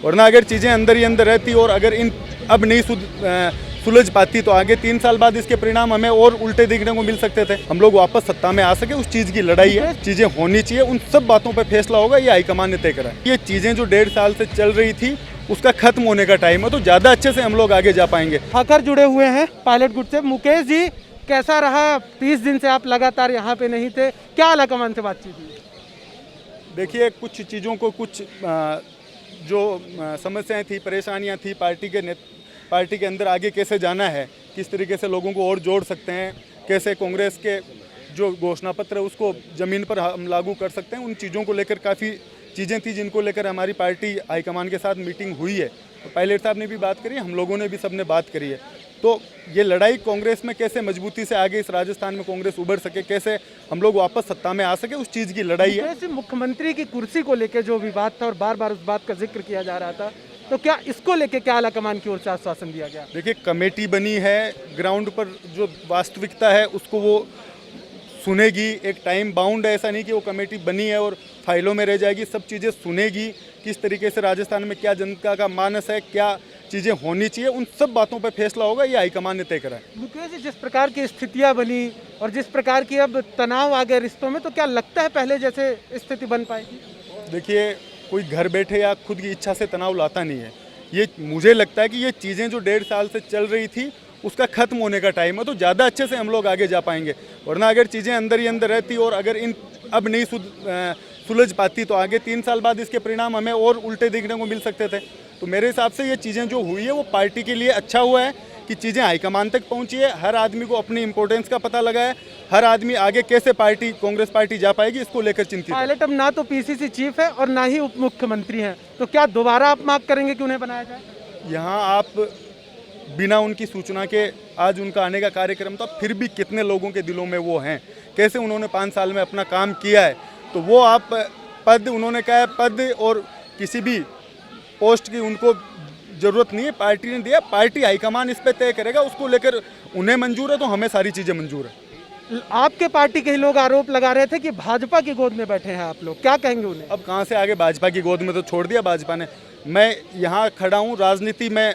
वरना अगर चीज़ें अंदर ही अंदर रहती और अगर इन अब नहीं सुलझ पाती तो आगे 3 साल बाद इसके परिणाम हमें और उल्टे देखने को मिल सकते थे। हम लोग वापस सत्ता में आ सके, उस चीज़ की लड़ाई है। चीज़ें होनी चाहिए, उन सब बातों पर फैसला होगा, ये हाईकमान ने तय करा है। ये चीज़ें जो 1.5 साल से चल रही थी उसका खत्म होने का टाइम है, तो ज़्यादा अच्छे से हम लोग आगे जा पाएंगे। ठाकर जुड़े हुए हैं पायलट गुट से। मुकेश जी, कैसा रहा? 30 दिन से आप लगातार यहाँ पे नहीं थे, क्या आलाकमान से बातचीत हुई? देखिए, कुछ चीज़ों को कुछ जो समस्याएं थी, परेशानियां थी, पार्टी के अंदर आगे कैसे जाना है, किस तरीके से लोगों को और जोड़ सकते हैं, कैसे कांग्रेस के जो घोषणा पत्र है उसको ज़मीन पर हम लागू कर सकते हैं, उन चीज़ों को लेकर काफ़ी चीज़ें थी जिनको लेकर हमारी पार्टी हाईकमान के साथ मीटिंग हुई है। तो पायलट साहब ने भी बात करी, हम लोगों ने भी सबने बात करी है। तो ये लड़ाई कांग्रेस में कैसे मजबूती से आगे इस राजस्थान में कांग्रेस उभर सके, कैसे हम लोग वापस सत्ता में आ सके, उस चीज़ की लड़ाई है। मुख्यमंत्री की कुर्सी को लेकर जो विवाद था और बार बार उस बात का जिक्र किया जा रहा था, तो क्या इसको लेके क्या आलाकमान की ओर से आश्वासन दिया गया? देखिए, कमेटी बनी है, ग्राउंड पर जो वास्तविकता है उसको वो सुनेगी। एक टाइम बाउंड है, ऐसा नहीं कि वो कमेटी बनी है और फाइलों में रह जाएगी। सब चीज़ें सुनेगी, किस तरीके से राजस्थान में क्या जनता का मानस है, क्या चीज़ें होनी चाहिए, उन सब बातों पर फैसला होगा, ये हाईकमान ने तय करा है। मुकेश जी, जिस प्रकार की स्थितियां बनी और जिस प्रकार की अब तनाव आ गए रिश्तों में, तो क्या लगता है पहले जैसे स्थिति बन पाएगी? देखिए, कोई घर बैठे या खुद की इच्छा से तनाव लाता नहीं है। ये मुझे लगता है कि ये चीज़ें जो 1.5 साल से चल रही थी उसका खत्म होने का टाइम है, तो ज़्यादा अच्छे से हम लोग आगे जा पाएंगे। वरना अगर चीज़ें अंदर ही अंदर रहती और अगर इन अब नहीं सुलझ पाती तो आगे 3 साल बाद इसके परिणाम हमें और उल्टे देखने को मिल सकते थे। तो मेरे हिसाब से ये चीज़ें जो हुई है वो पार्टी के लिए अच्छा हुआ है कि चीज़ें हाईकमान तक पहुंची है। हर आदमी को अपनी इंपॉर्टेंस का पता लगा है, हर आदमी आगे कैसे कांग्रेस पार्टी जा पाएगी इसको लेकर चिंतित है। पायलट अब ना तो पीसीसी चीफ है और ना ही उप मुख्यमंत्री हैं, तो क्या दोबारा आप मांग करेंगे कि उन्हें बनाया जाए? यहाँ आप बिना उनकी सूचना के आज उनका आने का कार्यक्रम था, फिर भी कितने लोगों के दिलों में वो हैं, कैसे उन्होंने 5 साल में अपना काम किया है। तो वो आप पद, उन्होंने कहा है पद और किसी भी पोस्ट की उनको ज़रूरत नहीं है, पार्टी ने दिया, पार्टी हाईकमान इस पर तय करेगा। उसको लेकर उन्हें मंजूर है तो हमें सारी चीज़ें मंजूर है। आपके पार्टी के ही लोग आरोप लगा रहे थे कि भाजपा की गोद में बैठे हैं आप लोग, क्या कहेंगे उन्हें? अब कहाँ से आगे भाजपा की गोद में, तो छोड़ दिया भाजपा ने। मैं यहाँ खड़ा हूँ, राजनीति में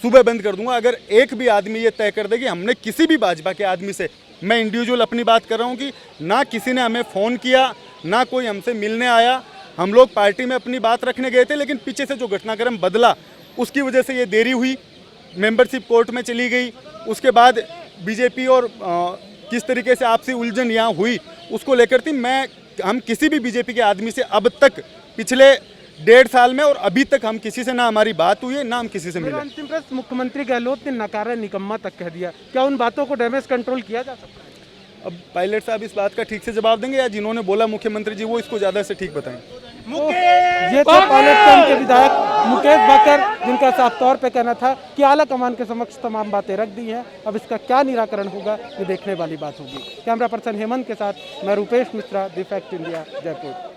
सुबह बंद कर दूंगा अगर एक भी आदमी ये तय कर दे कि हमने किसी भी भाजपा के आदमी से, मैं इंडिविजुअल अपनी बात कर रहा हूँ, कि ना किसी ने हमें फ़ोन किया, ना कोई हमसे मिलने आया। हम लोग पार्टी में अपनी बात रखने गए थे, लेकिन पीछे से जो घटनाक्रम बदला उसकी वजह से ये देरी हुई, मेंबरशिप कोर्ट में चली गई। उसके बाद बीजेपी और किस तरीके से आपसी उलझन यहाँ हुई उसको लेकर थी। हम किसी भी बीजेपी के आदमी से अब तक पिछले 1.5 साल में और अभी तक हम किसी से, ना हमारी बात हुई है, ना हम किसी से मिले। अंतिम प्रश्न, मुख्यमंत्री गहलोत ने नकारा, निकम्मा तक कह दिया, क्या उन बातों को डैमेज कंट्रोल किया जा सकता है? अब पायलट साहब इस बात का ठीक से जवाब देंगे या जिन्होंने बोला मुख्यमंत्री जी वो इसको ज़्यादा से ठीक बताएं? ये तो पायलट कैंप के विधायक मुकेश बकर, जिनका साफ तौर पे कहना था कि आला कमान के समक्ष तमाम बातें रख दी हैं। अब इसका क्या निराकरण होगा ये देखने वाली बात होगी। कैमरा पर्सन हेमंत के साथ मैं Rupesh Mishra, the fact India, Jaipur.